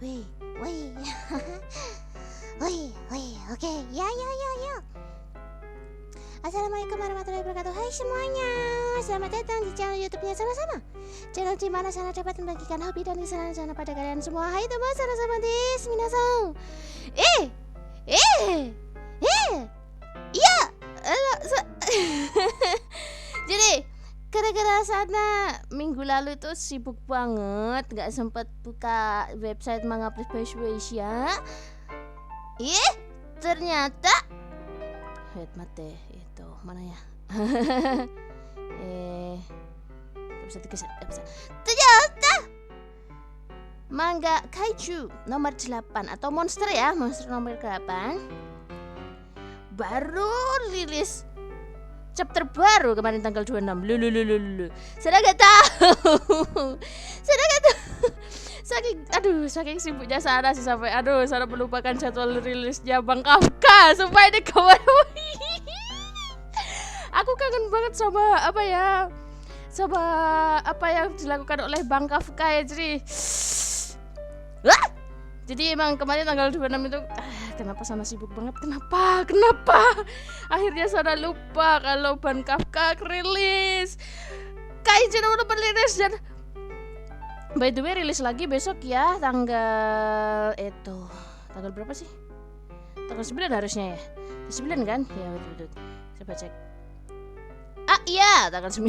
Wih, wih, wih, oke, ya. Assalamualaikum warahmatullahi wabarakatuh. Hai semuanya, selamat datang di channel YouTube-nya Sama-sama. Channel di mana Sana dapat membagikan hobi dan kesenangan Sana pada kalian semua. Hai teman sama desu minasan. Iya. Jadi gara-gara Sana minggu lalu tuh sibuk banget, nggak sempet buka website Manga Plus by Shueisha. Ternyata mate itu mana ya? Bisa dikasih. Ternyata manga Kaiju nomor 8 atau monster ya, monster nomor 8 baru rilis chapter baru kemarin tanggal 26. Saya nggak tahu. Saking sibuknya Sana sih sampai Sana melupakan jadwal rilisnya Bang Kafka. Sumpah ini kemarin. Aku kangen banget sama apa yang dilakukan oleh Bang Kafka ya. Jadi emang kemarin tanggal 26 itu kenapa Sana sibuk banget? Kenapa? Akhirnya Sana lupa kalau Bang Kafka rilis Kaiju nomor rilis. Dan by the way rilis lagi besok ya, tanggal berapa sih? Tanggal 9 harusnya ya. 9 kan? Ya betul. Coba cek. Iya, tanggal 9.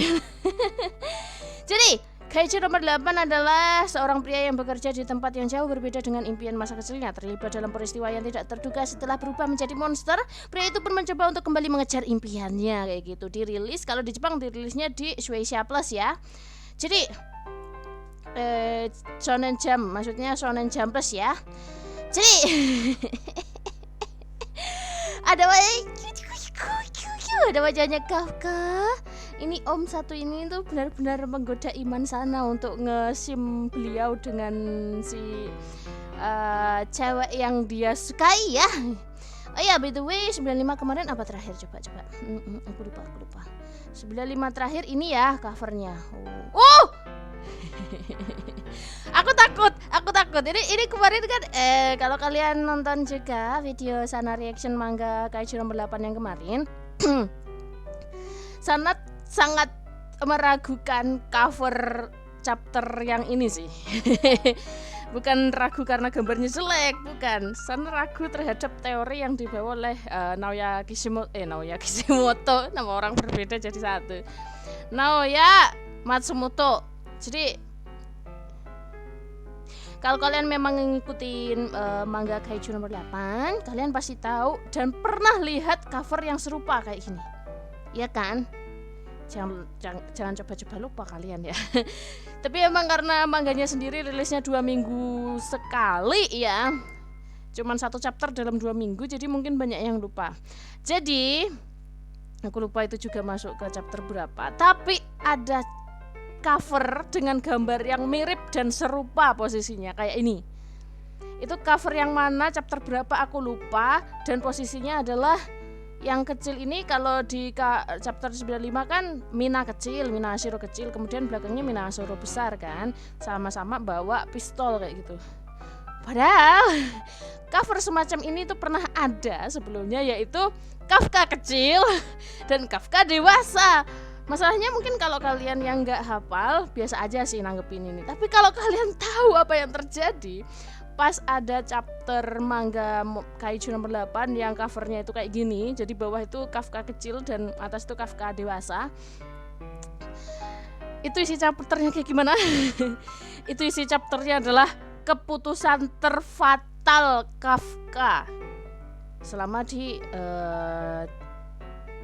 Jadi Kaiju nomor 8 adalah seorang pria yang bekerja di tempat yang jauh berbeda dengan impian masa kecilnya. Terlibat dalam peristiwa yang tidak terduga setelah berubah menjadi monster. Pria itu pun mencoba untuk kembali mengejar impiannya kayak gitu. Dirilis, kalau di Jepang dirilisnya di Shueisha Plus ya. Jadi Shonen Jump, maksudnya Shonen Jump Plus ya. Jadi ada wajahnya Kafka. Ini Om satu ini tuh benar-benar menggoda iman Sana untuk nge-sim beliau dengan si cewek yang dia sukai ya. Oh ya, by the way 95 kemarin apa terakhir coba. Aku lupa. 95 terakhir ini ya covernya. Aku takut. Ini kemarin kan kalau kalian nonton juga video Sana reaction manga Kaiju nomor 8 yang kemarin, Sana sangat meragukan cover chapter yang ini sih. Bukan ragu karena gambarnya jelek, bukan. Sana ragu terhadap teori yang dibawa oleh Naoya Kishimoto. Nama orang berbeda jadi satu. Naoya Matsumoto. Jadi kalau kalian memang ngikutin manga Kaiju nomor 8, kalian pasti tahu dan pernah lihat cover yang serupa kayak gini. Iya kan? Jangan coba-coba lupa kalian ya. Tapi emang karena manganya sendiri rilisnya 2 minggu sekali ya. Cuman 1 chapter dalam 2 minggu, jadi mungkin banyak yang lupa. Jadi aku lupa itu juga masuk ke chapter berapa. Tapi ada cover dengan gambar yang mirip dan serupa posisinya kayak ini. Itu cover yang mana, chapter berapa aku lupa, dan posisinya adalah yang kecil ini. Kalau di chapter 95 kan Mina kecil, Mina Ashiro kecil, kemudian belakangnya Mina Ashiro besar kan, sama-sama bawa pistol kayak gitu. Padahal cover semacam ini tuh pernah ada sebelumnya, yaitu Kafka kecil dan Kafka dewasa. Masalahnya mungkin kalau kalian yang nggak hafal biasa aja sih nanggepin ini. Tapi kalau kalian tahu apa yang terjadi pas ada chapter manga Kaiju nomor 8 yang covernya itu kayak gini, jadi bawah itu Kafka kecil dan atas itu Kafka dewasa, itu isi chapternya kayak gimana? Itu isi chapternya adalah keputusan terfatal Kafka selama di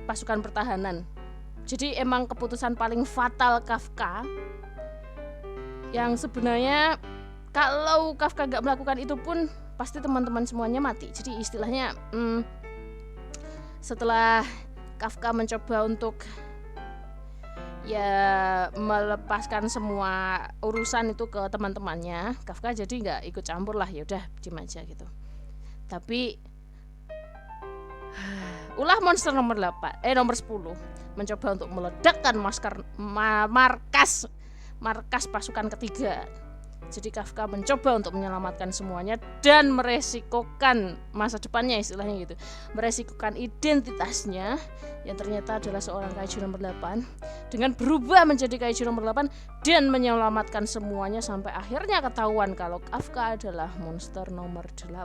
pasukan pertahanan. Jadi emang keputusan paling fatal Kafka yang sebenarnya kalau Kafka gak melakukan itu pun pasti teman-teman semuanya mati. Jadi istilahnya setelah Kafka mencoba untuk ya melepaskan semua urusan itu ke teman-temannya, Kafka jadi gak ikut campur lah, ya udah diem aja gitu. Tapi ulah monster nomor 10 mencoba untuk meledakkan markas pasukan ketiga. Jadi Kafka mencoba untuk menyelamatkan semuanya dan meresikokan masa depannya, istilahnya gitu. Meresikokan identitasnya yang ternyata adalah seorang kaiju nomor 8 dengan berubah menjadi kaiju nomor 8 dan menyelamatkan semuanya sampai akhirnya ketahuan kalau Kafka adalah monster nomor 8.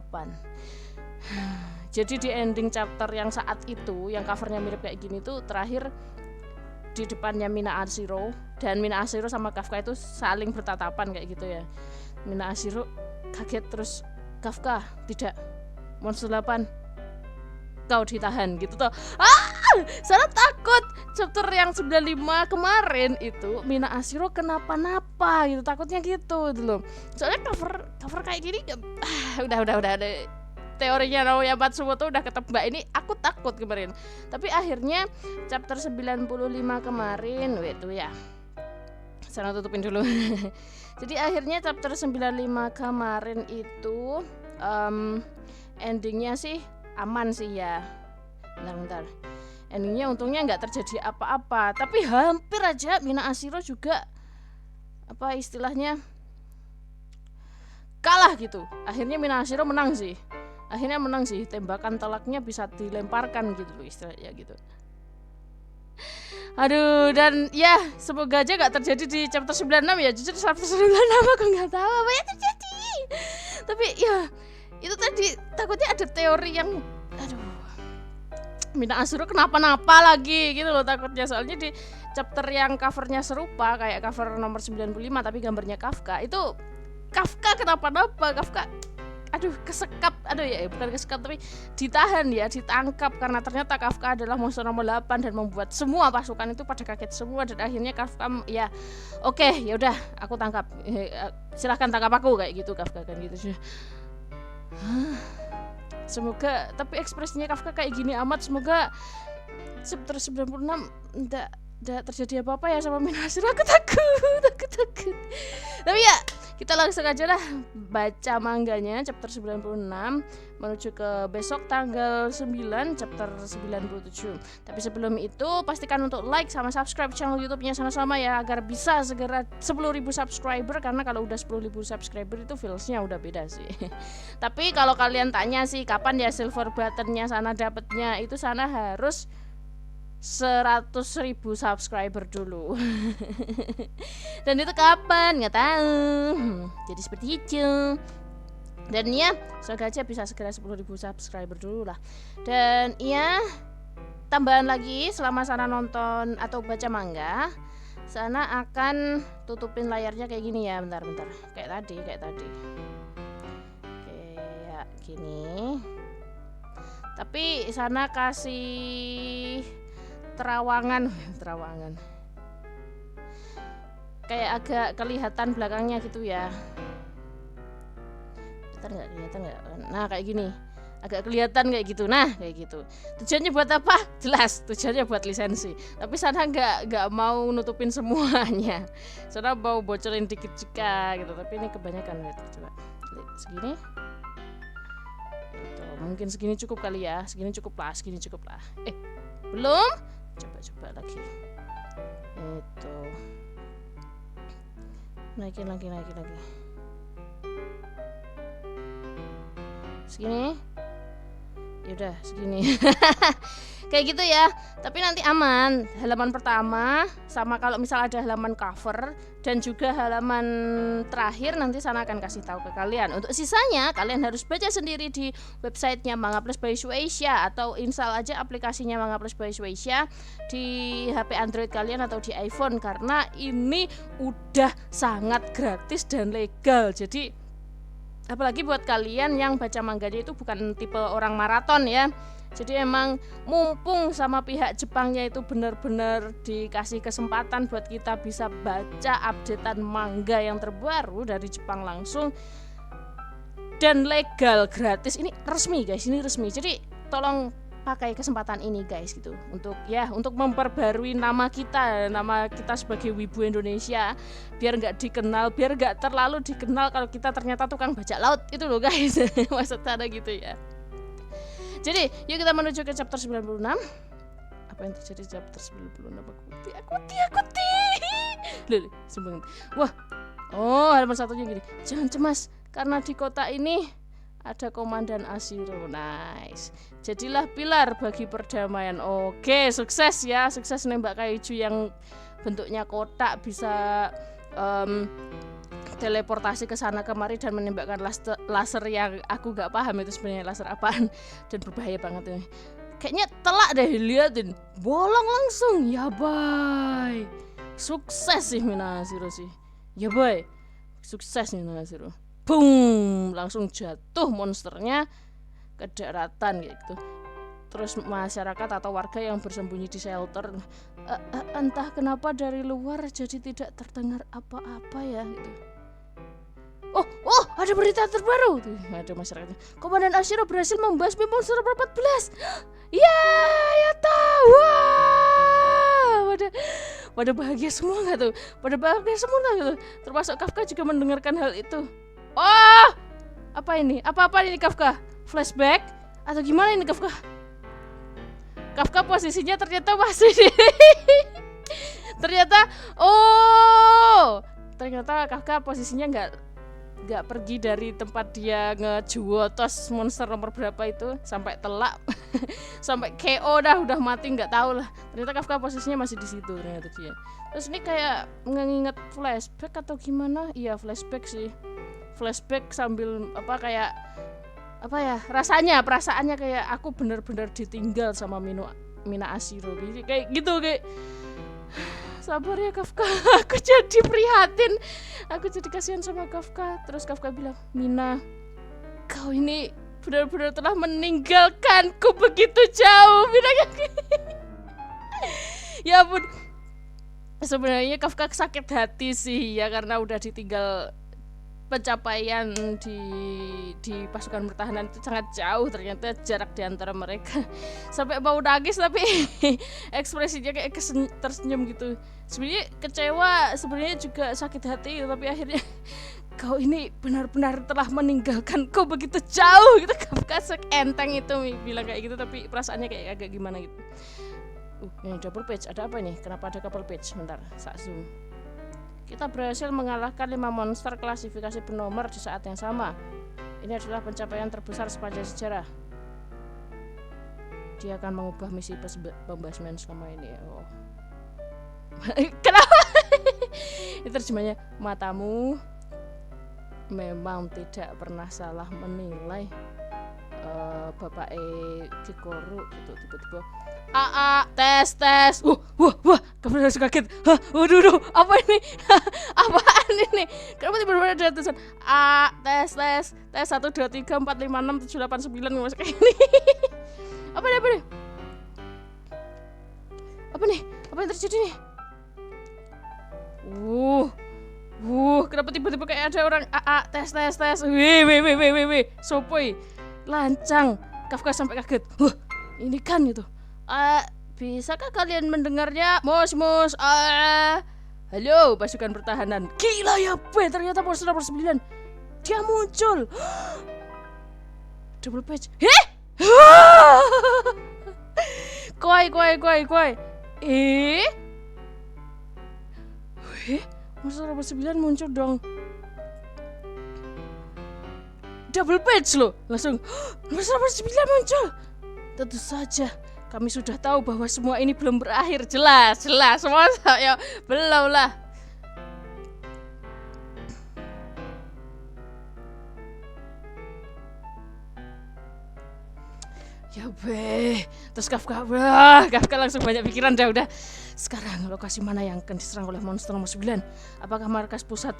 Jadi di ending chapter yang saat itu, yang covernya mirip kayak gini tuh, terakhir di depannya Mina Ashiro, dan Mina Ashiro sama Kafka itu saling bertatapan kayak gitu ya. Mina Ashiro kaget, terus Kafka, tidak, monster 8 kau ditahan gitu tuh. Sangat takut. Chapter yang 95 kemarin itu Mina Ashiro kenapa-napa gitu, takutnya gitu loh. Soalnya cover kayak gini udah teorinya Naoya Matsumoto tuh udah ketebak. Ini aku takut kemarin. Tapi akhirnya chapter 95 kemarin, itu ya. Sana tutupin dulu. Jadi akhirnya chapter 95 kemarin itu endingnya sih aman sih ya. Bentar. Endingnya untungnya nggak terjadi apa-apa. Tapi hampir aja Mina Ashiro juga apa istilahnya kalah gitu. Akhirnya Mina Ashiro menang sih. Tembakan telaknya bisa dilemparkan gitu loh, istilahnya gitu. Aduh, dan ya semoga aja gak terjadi di chapter 96 ya. Jujur chapter 96 aku gak tahu apa yang terjadi. Tapi ya itu tadi takutnya ada teori yang Mina Ashiro kenapa-napa lagi gitu loh takutnya. Soalnya di chapter yang covernya serupa kayak cover nomor 95 tapi gambarnya Kafka, itu Kafka kenapa-napa. Kafka kesekap, bukan kesekap tapi ditahan ya, ditangkap karena ternyata Kafka adalah monster nomor 8 dan membuat semua pasukan itu pada kaget semua. Dan akhirnya Kafka ya oke, ya udah aku tangkap, silahkan tangkap aku kayak gitu Kafka kan gitu. Semoga, tapi ekspresinya Kafka kayak gini amat, semoga chapter 96 enggak terjadi apa-apa ya sama Mina Ashiro. Aku takut. Tapi ya kita langsung aja lah baca mangganya chapter 96 menuju ke besok tanggal 9 chapter 97. Tapi sebelum itu pastikan untuk like sama subscribe channel YouTube-nya sama-sama ya, agar bisa segera 10.000 subscriber, karena kalau udah 10.000 subscriber itu feels-nya udah beda sih. Tapi kalau kalian tanya sih kapan ya silver button-nya Sana dapetnya, itu Sana harus 100.000 subscriber dulu. Dan itu kapan nggak tahu. Jadi seperti itu. Dan ya semoga aja bisa segera 10.000 subscriber dulu lah. Dan ya tambahan lagi, selama Sana nonton atau baca manga, Sana akan tutupin layarnya kayak gini ya. Bentar. Kayak tadi. Kayak gini. Tapi Sana kasih terawangan kayak agak kelihatan belakangnya gitu ya. Kelihatan nggak? Nah kayak gini, agak kelihatan kayak gitu. Nah kayak gitu. Tujuannya buat apa? Jelas, tujuannya buat lisensi. Tapi Sana nggak mau nutupin semuanya. Sana mau bocorin dikit juga gitu. Tapi ini kebanyakan. Coba segini. Gitu. Mungkin segini cukup kali ya. Segini cukup lah. Belum? Coba lagi. Itu. Naikin lagi. Segini. Yaudah, segini. Kayak gitu ya. Tapi nanti aman. Halaman pertama sama kalau misal ada halaman cover dan juga halaman terakhir nanti Sana akan kasih tahu ke kalian. Untuk sisanya kalian harus baca sendiri di websitenya Manga Plus by Shueisha, atau install aja aplikasinya Manga Plus by Shueisha di HP Android kalian atau di iPhone, karena ini udah sangat gratis dan legal. Jadi apalagi buat kalian yang baca mangganya itu bukan tipe orang maraton ya. Jadi emang mumpung sama pihak Jepangnya itu benar-benar dikasih kesempatan buat kita bisa baca updatean manga yang terbaru dari Jepang langsung dan legal, gratis. Ini resmi guys, ini resmi. Jadi tolong pakai kesempatan ini guys gitu untuk memperbarui nama kita sebagai wibu Indonesia, biar nggak terlalu dikenal kalau kita ternyata tukang bajak laut itu loh guys. Maksud Sana gitu ya. Jadi yuk kita menuju ke chapter 96. Apa yang terjadi chapter 96? Aku ti. Loh, sumpah. Oh, halaman satunya gini. Jangan cemas, karena di kota ini ada Komandan Ashiro. Nice. Jadilah pilar bagi perdamaian. Oke, sukses ya. Sukses nembak kaiju yang bentuknya kotak, bisa teleportasi ke sana kemari dan menembakkan laser yang aku gak paham itu sebenarnya laser apaan dan berbahaya banget ini. Kayaknya telak deh liatin, bolong langsung. Ya boy, sukses sih Minahashiro sih. Ya boy, sukses nih Minahashiro. Boom, langsung jatuh monsternya ke daratan gitu. Terus masyarakat atau warga yang bersembunyi di shelter, entah kenapa dari luar jadi tidak terdengar apa-apa ya gitu. Oh, ada berita terbaru. Ada masyarakatnya. Komandan Ashiro berhasil membasmi monster 14. Ya tahu. Pada bahagia semua nggak tuh? Pada bahagia semua gitu. Termasuk Kafka juga mendengarkan hal itu. Oh, apa ini? Apa ini Kafka? Flashback atau gimana ini Kafka? Kafka posisinya ternyata masih di ternyata Kafka posisinya nggak pergi dari tempat dia ngejuotos monster nomor berapa itu sampai telak sampai KO udah mati nggak tahu lah. Ternyata Kafka posisinya masih di situ ternyata dia. Terus ini kayak nginget flashback atau gimana? Iya flashback sih. Flashback sambil kayak perasaannya kayak aku benar-benar ditinggal sama Minahashiro kayak gitu kayak sabar ya Kafka. Aku jadi prihatin, aku jadi kasihan sama Kafka. Terus Kafka bilang, Mina, kau ini benar-benar telah meninggalkanku begitu jauh. Bilangnya ya ampun, sebenarnya Kafka sakit hati sih ya karena udah ditinggal. Pencapaian di pasukan pertahanan itu sangat jauh, ternyata jarak di antara mereka sampai mau nangis tapi ekspresinya kayak tersenyum gitu. Sebenarnya kecewa, sebenarnya juga sakit hati, tapi akhirnya kau ini benar-benar telah meninggalkanku begitu jauh gitu. Kafka enteng itu bilang kayak gitu, tapi perasaannya kayak agak gimana gitu. Ini double page, ada apa nih? Kenapa ada couple page? Bentar, sak zoom. Kita berhasil mengalahkan 5 monster klasifikasi bernomor di saat yang sama. Ini adalah pencapaian terbesar sepanjang sejarah. Dia akan mengubah misi pembasmian selama ini. Oh. Kenapa? Itu terjemahnya, matamu memang tidak pernah salah menilai. Bapak Kikoru gitu tiba-tiba tes wah kamu harus kaget. Waduh apa ini? Apaan ini? Kenapa tiba-tiba ada tulisan tes 1 2 3 4 5 6 7 8 9 kayak ini? Apa nih apa yang terjadi nih? Kenapa tiba-tiba kayak ada orang tes wih sopoi lancang. Kafka sampai kaget. Ini kan itu. Bisakah kalian mendengarnya? Mos. Halo pasukan pertahanan. Gila ya, ternyata monster nomor 9. Dia muncul. Double page. Koi. Monster nomor 9 muncul dong. Double page loh, langsung monster nomor 9 muncul. Tentu saja kami sudah tahu bahwa semua ini belum berakhir. Jelas semua ya belum lah. Ya terus Kafka langsung banyak pikiran udah. Sekarang lokasi mana yang akan diserang oleh monster nomor 9? Apakah markas pusat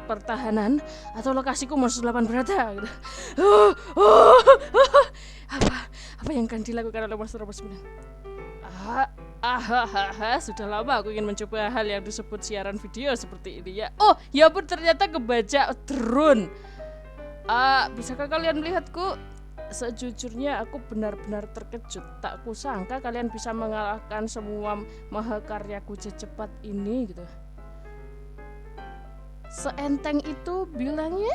pertahanan atau lokasiku monster 8 berada gitu. Apa yang akan dilakukan oleh monster nomor 9? Sudah lama aku ingin mencoba hal yang disebut siaran video seperti ini ya. Oh ya pun ternyata kebaca drone. Bisakah kalian melihatku? Sejujurnya aku benar-benar terkejut. Tak kusangka kalian bisa mengalahkan semua mahakaryaku secepat ini gitu. Seenteng itu bilangnya?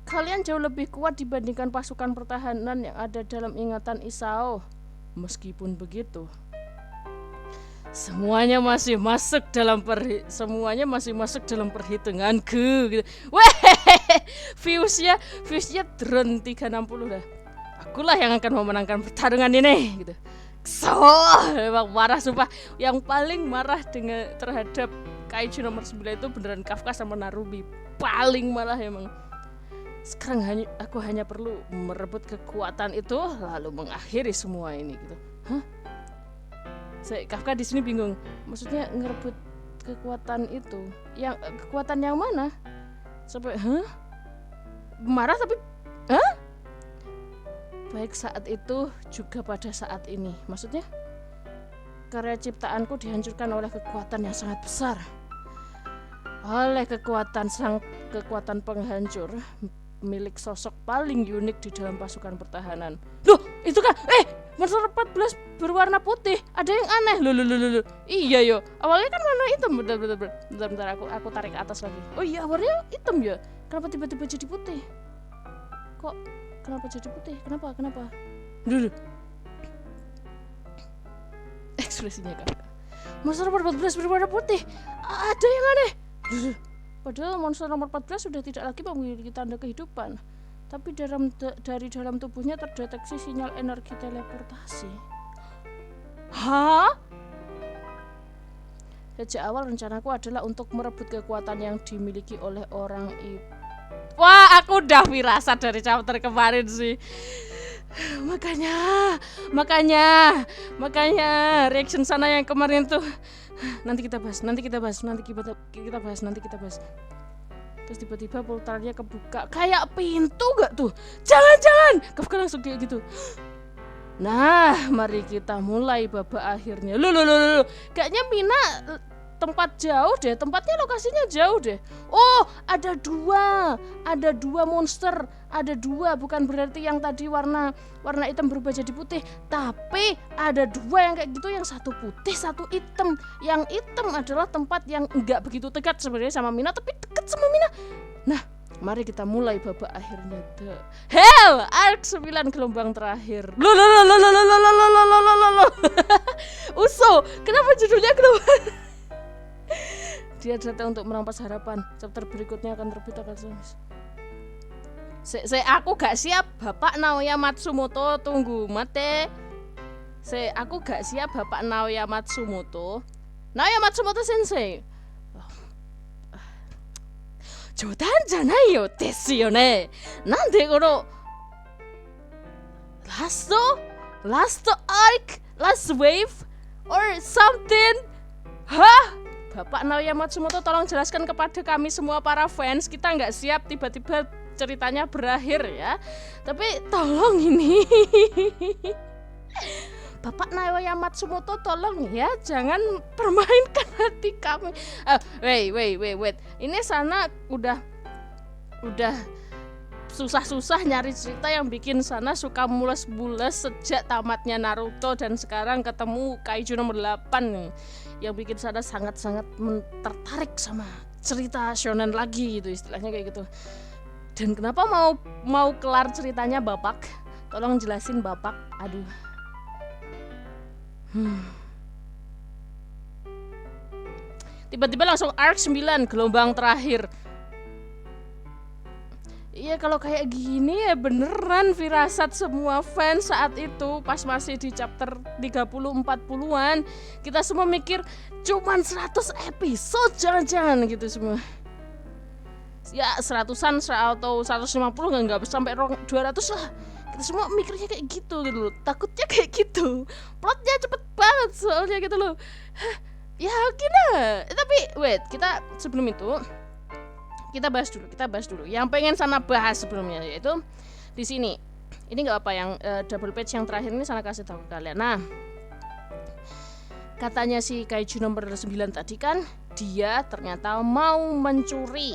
Kalian jauh lebih kuat dibandingkan pasukan pertahanan yang ada dalam ingatan Isao. Meskipun begitu, Semuanya masih masuk dalam perhitunganku gitu. Weh, viewsnya drone 360 dah. Akulah yang akan memenangkan pertarungan ini gitu. Emang marah sumpah. Yang paling marah terhadap Kaiju nomor 9 itu beneran Kafka sama Narumi. Paling marah emang. Sekarang aku hanya perlu merebut kekuatan itu lalu mengakhiri semua ini gitu. Hah? Kafka di sini bingung. Maksudnya ngerebut kekuatan itu. Kekuatan yang mana? Sampai marah tapi baik saat itu juga pada saat ini. Maksudnya karya ciptaanku dihancurkan oleh kekuatan yang sangat besar. Oleh kekuatan penghancur milik sosok paling unik di dalam pasukan pertahanan. Loh, itu kan monster 14 berwarna putih. Ada yang aneh. Loh. Iya yo. Awalnya kan warna hitam. Bentar, aku tarik ke atas lagi. Oh iya, awalnya hitam ya. Kenapa tiba-tiba jadi putih? Kok kenapa jadi putih? Kenapa? Loh. Ekspresinya kan. Monster nomor 14 berwarna putih. Ada yang aneh. Loh. Padahal monster nomor 14 sudah tidak lagi memiliki tanda kehidupan. Tapi dari dalam tubuhnya terdeteksi sinyal energi teleportasi. Hah? Sejak awal rencanaku adalah untuk merebut kekuatan yang dimiliki oleh orang itu. Wah, aku udah firasat dari chapter kemarin sih. Makanya reaction sana yang kemarin tuh nanti kita bahas. Terus tiba-tiba portalnya kebuka kayak pintu gak tuh? Jangan. Kafka langsung kayak gitu. Nah, mari kita mulai babak akhirnya. Loh. Kayaknya Mina tempat jauh deh, tempatnya lokasinya jauh deh. Oh, ada dua monster, bukan berarti yang tadi warna hitam berubah jadi putih, tapi ada dua yang kayak gitu, yang satu putih, satu hitam. Yang hitam adalah tempat yang enggak begitu dekat sebenarnya sama Mina, tapi dekat sama Mina. Nah, mari kita mulai babak akhirnya. Hell, arc 9 gelombang terakhir. Loh. Uso, kenapa judulnya gelombang? Dia datang untuk merampas harapan. Chapter berikutnya akan terbit tanggal 19. Aku gak siap, Bapak Naoya Matsumoto. Tunggu, mate. Aku gak siap, Bapak Naoya Matsumoto. Naoya Matsumoto Sensei. Jodan janai yo desu yo ne. Nande kono last arc, last wave or something? Hah? Bapak Naoya Matsumoto, tolong jelaskan kepada kami semua para fans. Kita nggak siap tiba-tiba ceritanya berakhir ya. Tapi tolong ini Bapak Naoya Matsumoto, tolong ya, jangan permainkan hati kami. Wait. Ini sana udah susah-susah nyari cerita yang bikin sana suka mules-mules sejak tamatnya Naruto dan sekarang ketemu Kaiju nomor 8 nih, yang bikin sana sangat-sangat tertarik sama cerita shonen lagi gitu, istilahnya kayak gitu. Dan kenapa mau kelar ceritanya Bapak? Tolong jelasin Bapak. Aduh. Tiba-tiba langsung arc 9 gelombang terakhir. Iya, kalau kayak gini ya beneran firasat semua fans saat itu pas masih di chapter 30-40an. Kita semua mikir cuman 100 episode, jangan-jangan gitu semua. Ya 100-an atau 150 nggak sampai 200 lah. Kita semua mikirnya kayak gitu loh. Takutnya kayak gitu. Plotnya cepet banget soalnya gitu loh. Ya gila. Tapi wait, kita sebelum itu kita bahas dulu. Yang pengen sana bahas sebelumnya yaitu di sini. Ini nggak apa yang double page yang terakhir ini sana kasih tahu ke kalian. Nah, katanya si Kaiju nomor 9 tadi kan dia ternyata mau mencuri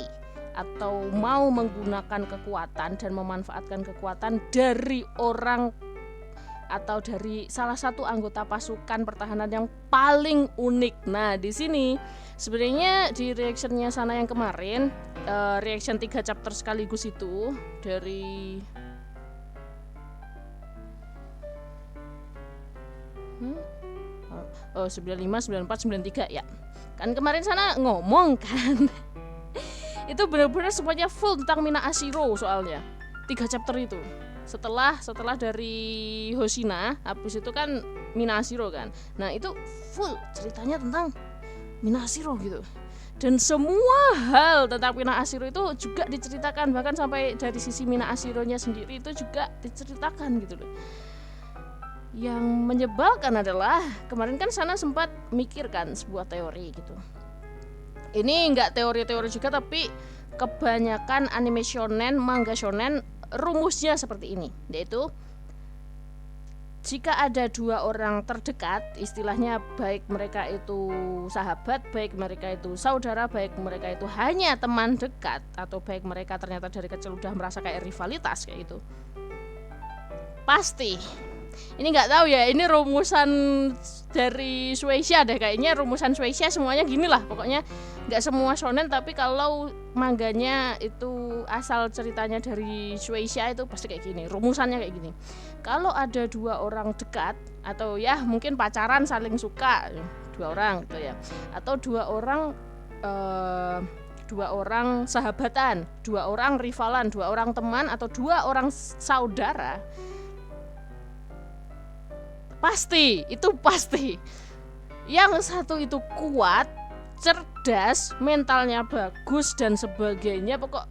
atau mau menggunakan kekuatan dan memanfaatkan kekuatan dari orang atau dari salah satu anggota pasukan pertahanan yang paling unik. Nah, di sini sebenarnya di reactionnya sana yang kemarin, reaction 3 chapter sekaligus itu dari 95, 94, 93 ya. Kan kemarin sana ngomong kan. Itu benar-benar semuanya full tentang Mina Ashiro soalnya. 3 chapter itu. Setelah dari Hoshina, habis itu kan Mina Ashiro kan. Nah, itu full ceritanya tentang Mina Ashiro gitu. Dan semua hal tentang Mina Ashiro itu juga diceritakan, bahkan sampai dari sisi Mina Ashironya sendiri itu juga diceritakan gitu loh. Yang menyebalkan adalah kemarin kan sana sempat mikirkan sebuah teori gitu. Ini enggak teori-teori juga, tapi kebanyakan anime shonen, manga shonen rumusnya seperti ini, yaitu jika ada 2 orang terdekat, istilahnya baik mereka itu sahabat, baik mereka itu saudara, baik mereka itu hanya teman dekat, atau baik mereka ternyata dari kecil udah merasa kayak rivalitas kayak gitu, pasti ini nggak tahu ya, ini rumusan dari Shueisha deh kayaknya, rumusan Shueisha semuanya gini lah pokoknya. Nggak semua shonen, tapi kalau mangganya itu asal ceritanya dari Shueisha itu pasti kayak gini, rumusannya kayak gini. Kalau ada 2 orang dekat, atau ya mungkin pacaran saling suka 2 orang gitu ya, atau 2 orang sahabatan, 2 orang rivalan, 2 orang teman, atau 2 orang saudara, pasti yang satu itu kuat, cerdas, mentalnya bagus dan sebagainya, pokok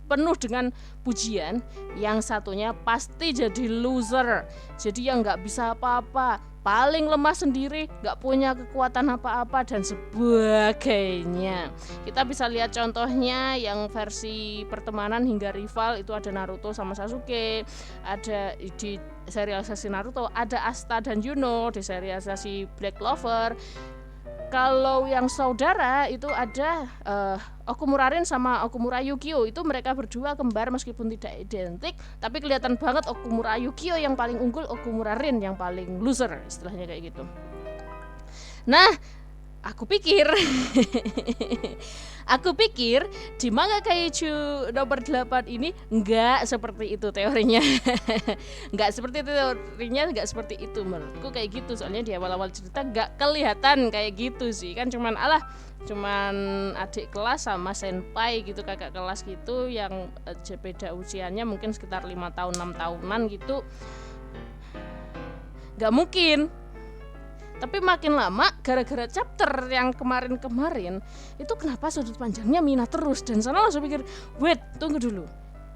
penuh dengan pujian. Yang satunya pasti jadi loser, jadi yang nggak bisa apa-apa, paling lemah sendiri, nggak punya kekuatan apa-apa dan sebagainya. Kita bisa lihat contohnya yang versi pertemanan hingga rival itu ada Naruto sama Sasuke, ada di serialisasi Naruto, ada Asta dan Yuno di serialisasi Black Clover. Kalau yang saudara itu ada Okumura Rin sama Okumura Yukio, itu mereka berdua kembar meskipun tidak identik, tapi kelihatan banget Okumura Yukio yang paling unggul, Okumura Rin yang paling loser, istilahnya kayak gitu. Nah, aku pikir di manga Kaiju nomor 8 ini enggak seperti itu teorinya. Enggak seperti itu teorinya, enggak seperti itu menurutku kayak gitu. Soalnya di awal-awal cerita enggak kelihatan kayak gitu sih. Kan cuman adik kelas sama senpai gitu, kakak kelas gitu yang beda usianya mungkin sekitar 5 tahun 6 tahunan gitu. Enggak mungkin. Tapi makin lama gara-gara chapter yang kemarin itu kenapa sudut pandangnya Mina terus, dan sana langsung pikir, wait, tunggu dulu,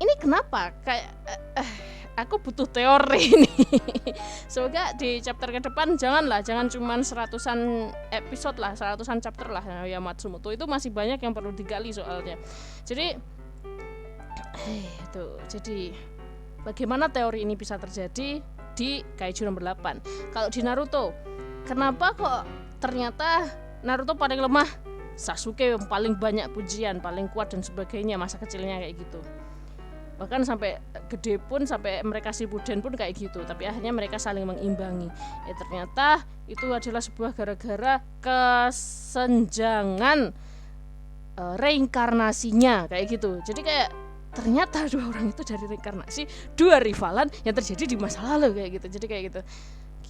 ini kenapa kayak aku butuh teori nih. Semoga di chapter ke depan jangan cuman 100-an episode lah, 100-an chapter lah ya Matsumoto, itu masih banyak yang perlu digali soalnya. Jadi jadi bagaimana teori ini bisa terjadi di Kaiju nomor 8. Kalau di Naruto, kenapa kok ternyata Naruto paling lemah, Sasuke yang paling banyak pujian, paling kuat dan sebagainya, masa kecilnya kayak gitu. Bahkan sampai gede pun, sampai mereka Shippuden pun kayak gitu, tapi akhirnya mereka saling mengimbangi. Ternyata itu adalah sebuah gara-gara kesenjangan reinkarnasinya kayak gitu. Jadi kayak ternyata 2 orang itu dari reinkarnasi 2 rivalan yang terjadi di masa lalu kayak gitu. Jadi kayak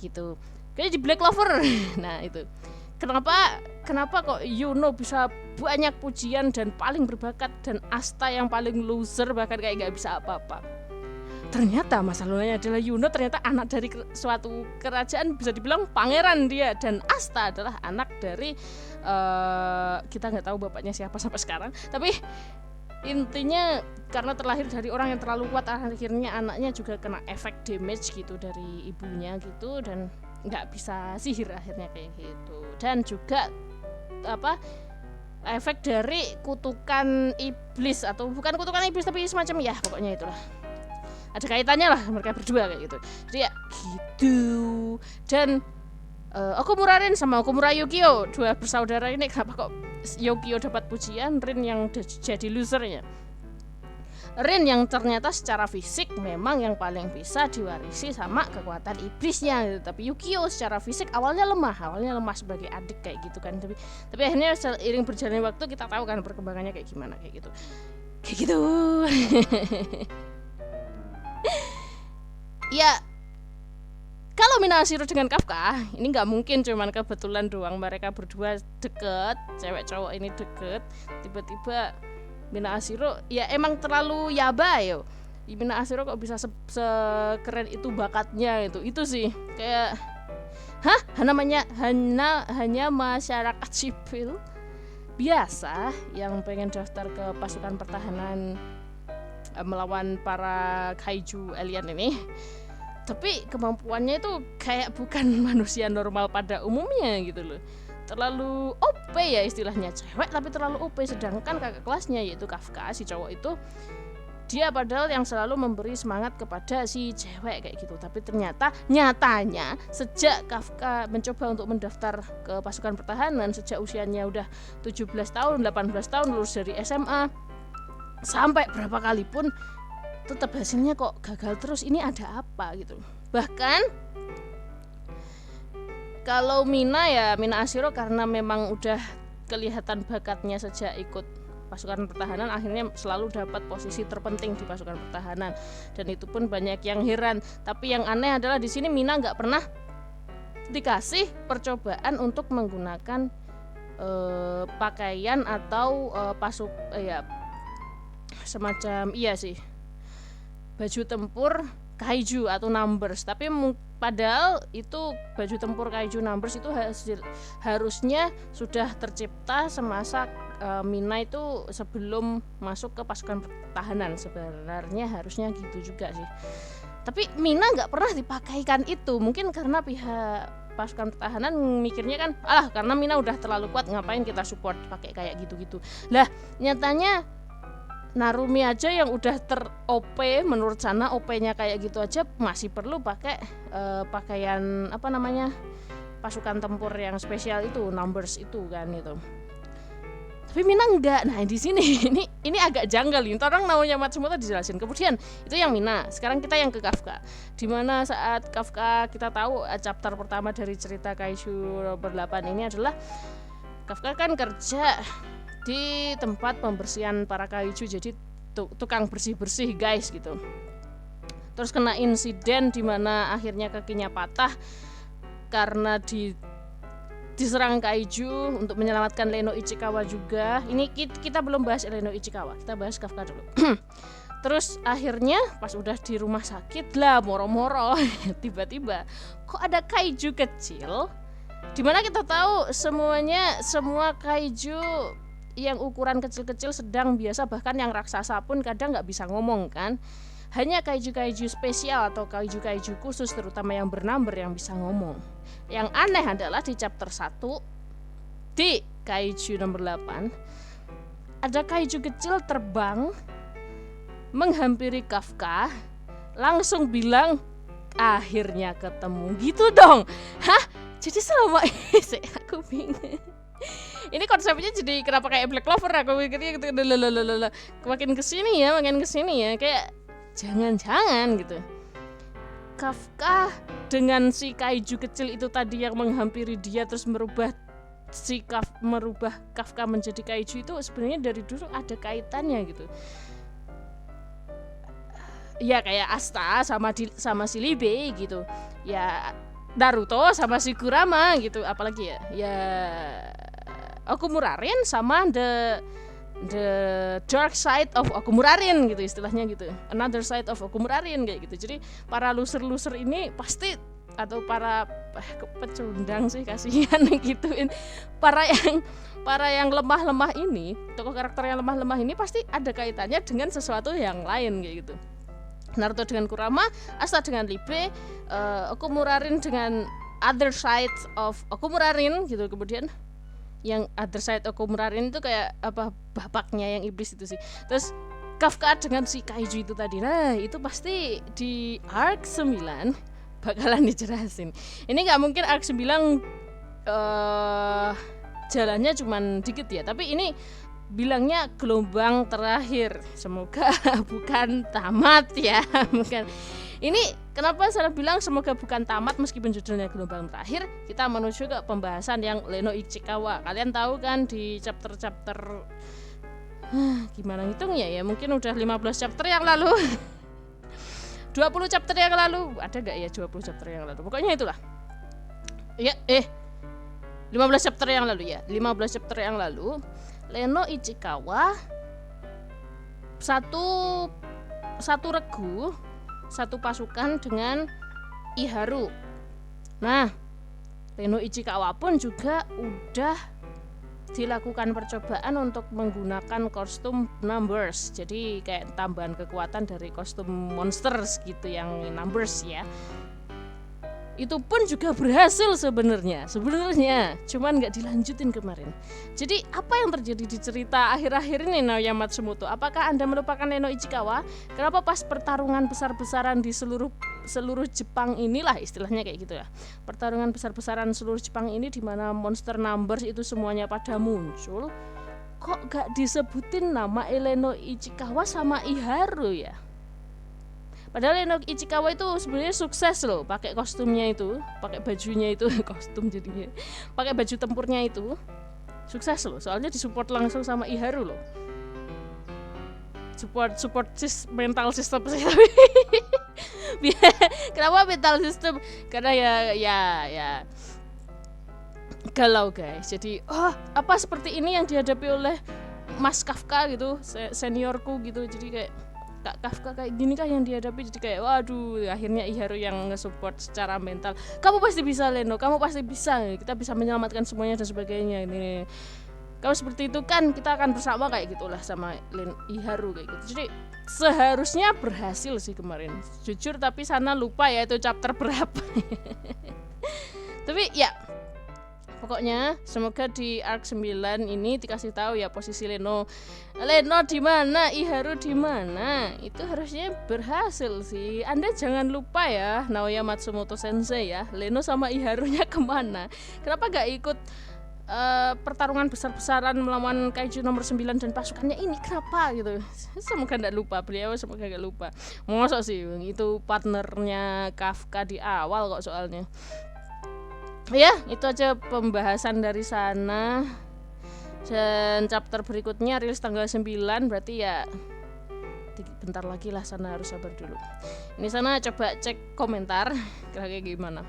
gitu. Kayak di Black Clover. Nah itu kenapa kok Yuno bisa banyak pujian dan paling berbakat, dan Asta yang paling loser bahkan kayak gak bisa apa-apa. Ternyata masalahnya adalah Yuno ternyata anak dari suatu kerajaan, bisa dibilang pangeran dia, dan Asta adalah anak dari kita nggak tahu bapaknya siapa sampai sekarang, tapi intinya karena terlahir dari orang yang terlalu kuat, akhirnya anaknya juga kena efek damage gitu dari ibunya gitu, dan nggak bisa sihir akhirnya kayak gitu. Dan juga efek dari kutukan iblis, atau bukan kutukan iblis tapi semacam ya pokoknya itulah, ada kaitannya lah mereka berdua kayak gitu. Jadi ya gitu. Dan Okumura Rin sama Okumura Yukio, 2 bersaudara ini, kenapa kok Yukio dapat pujian, Rin yang jadi losernya? Rin yang ternyata secara fisik memang yang paling bisa diwarisi sama kekuatan iblisnya gitu. Tapi Yukio secara fisik awalnya lemah sebagai adik kayak gitu kan. Tapi akhirnya seiring berjalannya waktu kita tahu kan perkembangannya kayak gimana kayak gitu. Ya, kalau Kalau Minahashiro dengan Kafka, ini nggak mungkin cuman kebetulan doang mereka berdua deket, cewek cowok ini deket, tiba-tiba Minahashiro ya emang terlalu yaba yo. Minahashiro kok bisa sekeren itu bakatnya itu sih kayak hanya masyarakat sipil biasa yang pengen daftar ke pasukan pertahanan melawan para kaiju alien ini. Tapi kemampuannya itu kayak bukan manusia normal pada umumnya gitu loh. Terlalu OP ya istilahnya, cewek tapi terlalu OP. Sedangkan kakak kelasnya yaitu Kafka, si cowok itu, dia padahal yang selalu memberi semangat kepada si cewek kayak gitu. Tapi nyatanya sejak Kafka mencoba untuk mendaftar ke pasukan pertahanan sejak usianya udah 17 tahun, 18 tahun lulus dari SMA, sampai berapa kali pun tetap hasilnya kok gagal terus. Ini ada apa gitu. Bahkan kalau Minahashiro karena memang udah kelihatan bakatnya sejak ikut pasukan pertahanan, akhirnya selalu dapat posisi terpenting di pasukan pertahanan, dan itu pun banyak yang heran. Tapi yang aneh adalah di sini Mina nggak pernah dikasih percobaan untuk menggunakan pakaian atau semacam baju tempur kaiju atau numbers. Tapi padahal itu baju tempur kaiju numbers itu harusnya sudah tercipta semasa Mina itu sebelum masuk ke pasukan pertahanan. Sebenarnya harusnya gitu juga sih. Tapi Mina nggak pernah dipakaikan itu. Mungkin karena pihak pasukan pertahanan mikirnya kan, karena Mina udah terlalu kuat, ngapain kita support pakai kayak gitu-gitu. Lah nyatanya Narumi aja yang udah ter-OP, menurut sana OP-nya kayak gitu aja masih perlu pakai pakaian pasukan tempur yang spesial itu, numbers itu kan gitu. Tapi Mina enggak. Nah di sini ini agak janggal nih. Orang namanya Matsumoto dijelasin. Kemudian itu yang Mina. Sekarang kita yang ke Kafka. Dimana saat Kafka kita tahu chapter pertama dari cerita Kaiju nomor 8 ini adalah Kafka kan kerja di tempat pembersihan para kaiju, jadi tukang bersih-bersih guys gitu. Terus kena insiden di mana akhirnya kakinya patah karena diserang kaiju untuk menyelamatkan Leno Ichikawa juga. Ini kita belum bahas Leno Ichikawa, kita bahas Kafka dulu. Terus akhirnya pas udah di rumah sakit lah moro-moro tiba-tiba kok ada kaiju kecil, dimana kita tahu semua kaiju yang ukuran kecil-kecil, sedang, biasa, bahkan yang raksasa pun kadang nggak bisa ngomong kan. Hanya kaiju-kaiju spesial atau kaiju-kaiju khusus, terutama yang bernumber, yang bisa ngomong. Yang aneh adalah di chapter 1 di Kaiju nomor 8 ada kaiju kecil terbang menghampiri Kafka, langsung bilang akhirnya ketemu gitu dong. Jadi selama ini aku bingung. Ini konsepnya jadi kenapa kayak Black Clover, aku mikirnya gitu. Makin kesini ya kayak jangan-jangan gitu Kafka dengan si kaiju kecil itu tadi yang menghampiri dia terus merubah Kafka menjadi kaiju itu sebenarnya dari dulu ada kaitannya gitu. Ya kayak Asta sama si Libe gitu. Ya Naruto sama si Kurama gitu, apalagi ya Okumurarin sama the dark side of Okumurarin gitu istilahnya gitu, another side of Okumurarin kayak gitu. Jadi para loser ini pasti, atau para pecundang sih kasihan gituin, para yang lemah-lemah ini, tokoh karakter yang lemah-lemah ini pasti ada kaitannya dengan sesuatu yang lain kayak gitu. Naruto dengan Kurama, Asta dengan Libe, Okumurarin dengan other side of Okumurarin gitu. Kemudian yang other side Okumurarin itu kayak bapaknya yang iblis itu sih. Terus Kafka dengan si kaiju itu tadi. Nah itu pasti di arc 9 bakalan dijelasin. Ini gak mungkin arc 9 jalannya cuman dikit ya, tapi ini bilangnya gelombang terakhir. Semoga bukan tamat ya. Bukan. Ini kenapa saya bilang semoga bukan tamat meskipun judulnya gelombang terakhir. Kita menuju ke pembahasan yang Leno Ichikawa. Kalian tahu kan di chapter gimana ngitungnya ya, mungkin udah 15 chapter yang lalu 20 chapter yang lalu, ada gak ya 20 chapter yang lalu? Pokoknya itulah. Ya, 15 chapter yang lalu ya. 15 chapter yang lalu, Leno Ichikawa satu regu, satu pasukan dengan Iharu. Nah, Leno Ichikawa pun juga udah dilakukan percobaan untuk menggunakan kostum numbers. Jadi kayak tambahan kekuatan dari kostum monsters gitu yang numbers ya. Itu pun juga berhasil sebenarnya, cuman nggak dilanjutin kemarin. Jadi apa yang terjadi di cerita akhir-akhir ini Naoya Matsumoto? Apakah Anda melupakan Leno Ichikawa? Kenapa pas pertarungan besar-besaran di seluruh Jepang inilah istilahnya kayak gitu ya. Pertarungan besar-besaran seluruh Jepang ini di mana monster numbers itu semuanya pada muncul, kok nggak disebutin nama Leno Ichikawa sama Iharu ya? Padahal Leno Ichikawa itu sebenarnya sukses loh, pakai kostumnya itu, pakai bajunya itu, kostum jadinya, pakai baju tempurnya itu, sukses loh. Soalnya disupport langsung sama Iharu loh. Support mental system sih tapi. Kenapa mental system? Karena ya galau guys. Jadi apa seperti ini yang dihadapi oleh Mas Kafka gitu, seniorku gitu. Jadi kayak Kak Kafka kayak gini kah yang dihadapi, jadi kayak waduh, akhirnya Iharu yang nge-support secara mental. Kamu pasti bisa Leno, kamu pasti bisa, kita bisa menyelamatkan semuanya dan sebagainya ini. Kalau seperti itu kan kita akan bersama kayak gitulah sama Iharu kayak gitu. Jadi seharusnya berhasil sih kemarin. Jujur tapi sana lupa ya itu chapter berapa. Tapi ya pokoknya semoga di arc 9 ini dikasih tahu ya posisi Leno di mana, Iharu di mana. Itu harusnya berhasil sih. Anda jangan lupa ya Naoya Matsumoto Sensei ya, Leno sama Iharunya kemana. Kenapa gak ikut pertarungan besar-besaran melawan Kaiju nomor 9 dan pasukannya ini, kenapa gitu. Semoga gak lupa, beliau semoga gak lupa. Masa sih itu partnernya Kafka di awal kok soalnya. Ya, itu aja pembahasan dari sana. Dan chapter berikutnya rilis tanggal 9, berarti ya bentar lagi lah, sana harus sabar dulu. Ini sana coba cek komentar kayak gimana.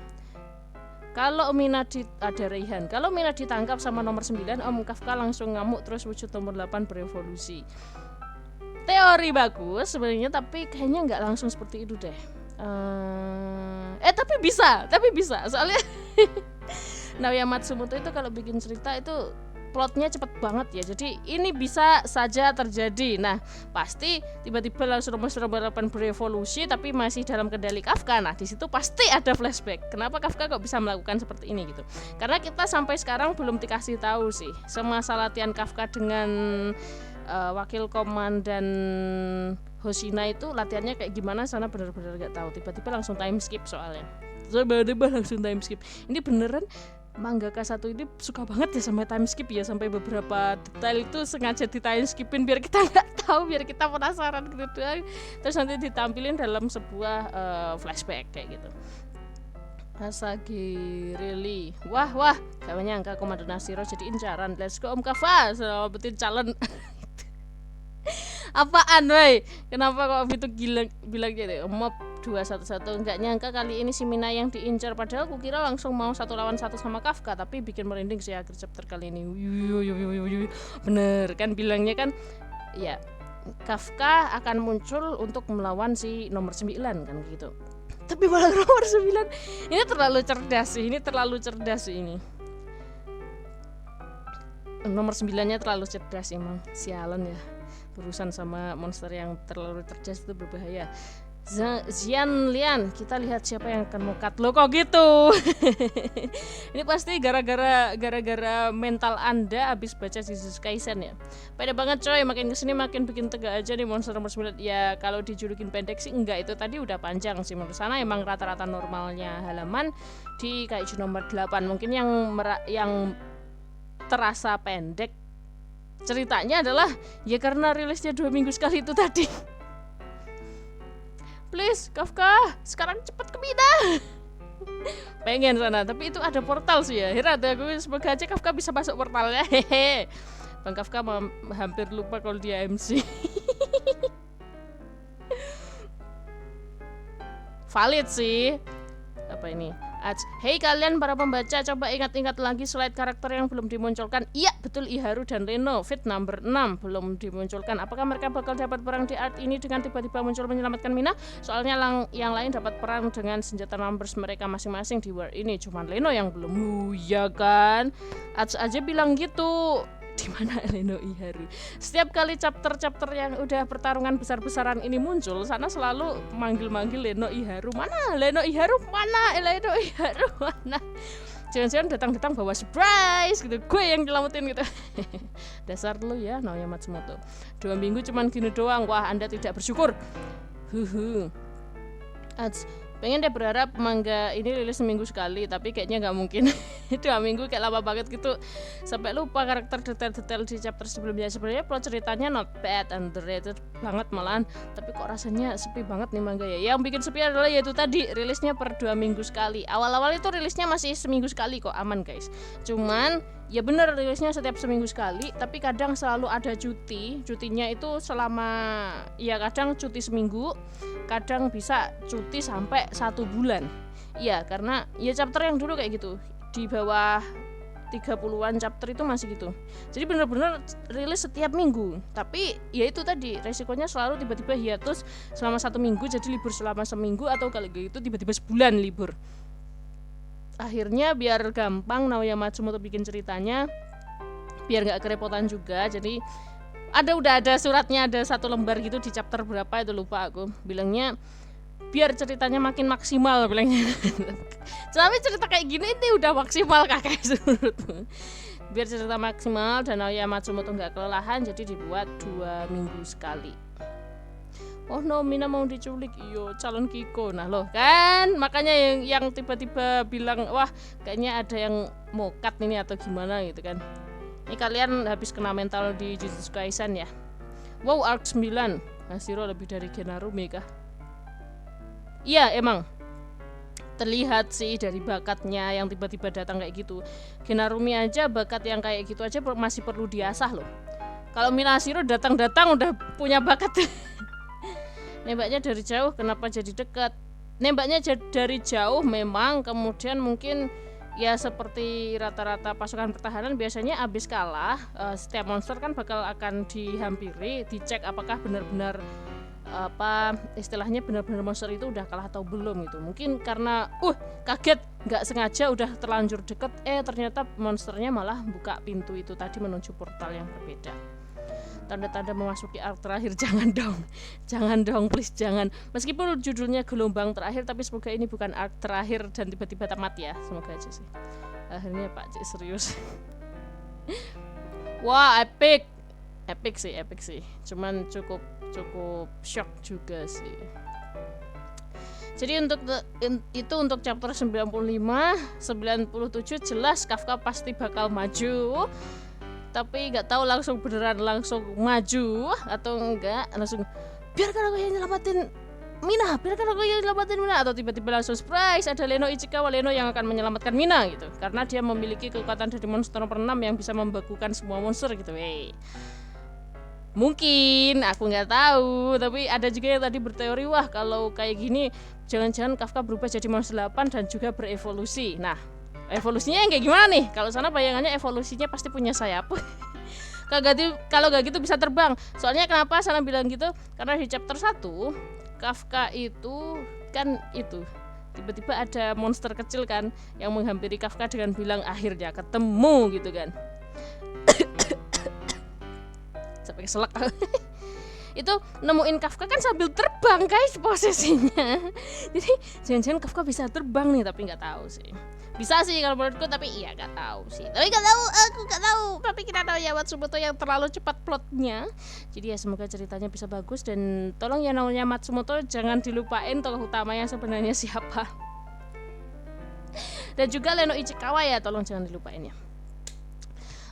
Kalau Minagi ada Reihan, kalau Minagi ditangkap sama nomor 9, Om Kafka langsung ngamuk terus wujud nomor 8 berevolusi. Teori bagus sebenarnya, tapi kayaknya nggak langsung seperti itu deh. Tapi bisa soalnya Naoya Matsumoto itu kalau bikin cerita itu plotnya cepet banget ya, jadi ini bisa saja terjadi. Nah pasti tiba-tiba langsung nomor 8 berevolusi tapi masih dalam kendali Kafka. Nah di situ pasti ada flashback, kenapa Kafka kok bisa melakukan seperti ini gitu. Karena kita sampai sekarang belum dikasih tahu sih semasa latihan Kafka dengan wakil komandan Hoshina itu latihannya kayak gimana, sana benar-benar gak tahu. Tiba-tiba langsung time skip soalnya. Tiba-tiba langsung time skip. Ini beneran mangaka satu ini suka banget ya sama time skip ya, sampai beberapa detail itu sengaja di time skipin biar kita nggak tahu, biar kita penasaran gitu. Terus nanti ditampilin dalam sebuah flashback kayak gitu. Asagi really. Wah, gak nyangka Komandan Nashiro jadi incaran. Let's go Om Kafka, selamatin calon. Apaan woi? Kenapa kok itu bilang gitu? Mob 211, nggak nyangka kali ini si Mina yang diincar, padahal kukira langsung mau 1 lawan 1 sama Kafka, tapi bikin merinding sih akhir chapter kali ini. Bener kan bilangnya kan ya Kafka akan muncul untuk melawan si nomor 9 kan gitu. Tapi malah nomor 9 ini terlalu cerdas sih ini. Nomor 9-nya terlalu cerdas emang, sialan ya. Urusan sama monster yang terlalu cerdas itu berbahaya. Zian Lian, kita lihat siapa yang akan mukat. Lo kok gitu? Ini pasti gara-gara mental Anda habis baca Jujutsu Kaisen ya. Pede banget coy, makin kesini makin bikin tegak aja nih monster nomor 9. Ya kalau dijulukin pendek sih enggak, itu tadi udah panjang sih. Menurut sana emang rata-rata normalnya halaman di Kaiju nomor 8. Mungkin yang terasa pendek ceritanya adalah ya karena rilisnya 2 minggu sekali itu tadi. Please Kafka, sekarang cepet ke Mina. Pengen sana, tapi itu ada portal sih ya. Herat ya, gue semoga aja Kafka bisa masuk portalnya. Hehe. Bang Kafka hampir lupa kalau dia MC. valid sih. Apa ini? Hey kalian para pembaca, coba ingat-ingat lagi slide karakter yang belum dimunculkan. Iya, betul, Iharu dan Leno, Fit number 6 belum dimunculkan. Apakah mereka bakal dapat perang di art ini dengan tiba-tiba muncul menyelamatkan Mina? Soalnya yang lain dapat perang dengan senjata numbers mereka masing-masing di war ini. Cuman Leno yang belum. Ya kan? Aja bilang gitu. Di mana Leno Iharu? Setiap kali chapter-chapter yang udah pertarungan besar-besaran ini muncul, sana selalu manggil-manggil Leno Iharu. Mana Leno Iharu? Mana Leno Iharu? Mana? Jangan-jangan datang-datang bawa surprise gitu. Gue yang nyelamatin gitu. Dasar lu ya, Naoya Matsumoto. 2 minggu cuman gini doang. Wah, Anda tidak bersyukur. Pengen deh berharap manga ini rilis seminggu sekali, tapi kayaknya nggak mungkin. 2 minggu kayak lama banget gitu, sampai lupa karakter detail-detail di chapter sebelumnya. Sebenarnya plot ceritanya not bad, underrated banget malahan, tapi kok rasanya sepi banget nih manga ya. Yang bikin sepi adalah yaitu tadi rilisnya per 2 minggu sekali. Awal-awal itu rilisnya masih seminggu sekali kok, aman guys. Cuman ya bener rilisnya setiap seminggu sekali, tapi kadang selalu ada cutinya itu selama, ya kadang cuti seminggu, kadang bisa cuti sampai 1 bulan. Iya, karena ya chapter yang dulu kayak gitu, di bawah 30-an chapter itu masih gitu. Jadi bener-bener rilis setiap minggu. Tapi ya itu tadi, resikonya selalu tiba-tiba hiatus selama 1 minggu, jadi libur selama seminggu, atau kalau gitu tiba-tiba sebulan libur. Akhirnya biar gampang Naoya Matsumoto bikin ceritanya, biar gak kerepotan juga, jadi udah ada suratnya, ada 1 lembar gitu di chapter berapa itu lupa aku. Bilangnya biar ceritanya makin maksimal bilangnya. Tapi cerita kayak gini ini udah maksimal kakak menurutmu. Biar cerita maksimal dan Naoya Matsumoto gak kelelahan, jadi dibuat 2 minggu sekali. Oh no, Mina mau diculik, iyo calon Kiko. Nah loh kan, makanya yang tiba-tiba bilang wah kayaknya ada yang mau cut ini atau gimana gitu kan. Ini kalian habis kena mental di Jujutsu Kaisen ya. Wow, arc 9 Hashiro lebih dari Genarumi kah? Iya emang terlihat sih dari bakatnya yang tiba-tiba datang kayak gitu. Genarumi aja bakat yang kayak gitu aja masih perlu diasah loh. Kalau Mina Hashiro datang-datang udah punya bakat. Nembaknya dari jauh, kenapa jadi dekat? Nembaknya dari jauh memang, kemudian mungkin ya seperti rata-rata pasukan pertahanan biasanya abis kalah, setiap monster kan bakal akan dihampiri, dicek apakah benar-benar istilahnya benar-benar monster itu udah kalah atau belum gitu. Mungkin karena kaget, nggak sengaja udah terlanjur deket, ternyata monsternya malah buka pintu itu tadi menuju portal yang berbeda. Tanda-tanda memasuki arc terakhir, jangan dong please jangan. Meskipun judulnya gelombang terakhir, tapi semoga ini bukan arc terakhir dan tiba-tiba tamat ya, semoga aja sih. Akhirnya Pak Cik serius. Wah epic sih, cuman cukup shock juga sih. Jadi untuk chapter 95, 97 jelas Kafka pasti bakal maju. Tapi nggak tahu beneran langsung maju atau enggak, langsung biarkan aku yang nyelamatin Mina, atau tiba-tiba langsung surprise ada Leno Ichikawa, Leno yang akan menyelamatkan Mina gitu, karena dia memiliki kekuatan dari monster nomor 6 yang bisa membakukan semua monster gitu. Mungkin aku nggak tahu, tapi ada juga yang tadi berteori wah kalau kayak gini jangan-jangan Kafka berubah jadi monster 8 dan juga berevolusi. Nah, evolusinya yang kayak gimana nih? Kalau sana bayangannya evolusinya pasti punya sayap. Kalau gak gitu bisa terbang. Soalnya kenapa sana bilang gitu? Karena di chapter 1 Kafka itu kan tiba-tiba ada monster kecil kan yang menghampiri Kafka dengan bilang akhirnya ketemu gitu kan. Sampai keselak. Itu nemuin Kafka kan sambil terbang guys posisinya. Jadi jangan-jangan Kafka bisa terbang nih, tapi nggak tahu sih. Bisa sih kalau menurutku, tapi iya nggak tahu sih. Aku nggak tahu. Tapi kita tahu ya Matsumoto yang terlalu cepat plotnya. Jadi ya semoga ceritanya bisa bagus, dan tolong ya Naoya Matsumoto jangan dilupain tokoh utamanya sebenarnya siapa. Dan juga Leno Ichikawa ya tolong jangan dilupain ya.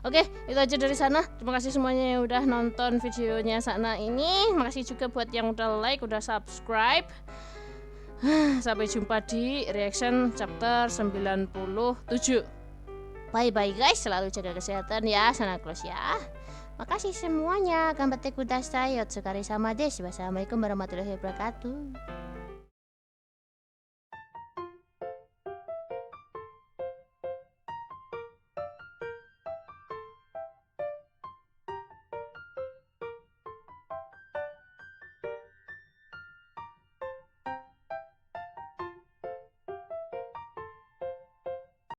Oke, itu aja dari sana. Terima kasih semuanya yang udah nonton videonya Sana ini. Makasih juga buat yang udah like, udah subscribe. Sampai jumpa di reaction chapter 97. Bye bye guys, selalu jaga kesehatan ya. Sana close ya. Makasih semuanya. Ganbatte kudasai. Otsukare sama desu. Wassalamualaikum warahmatullahi wabarakatuh.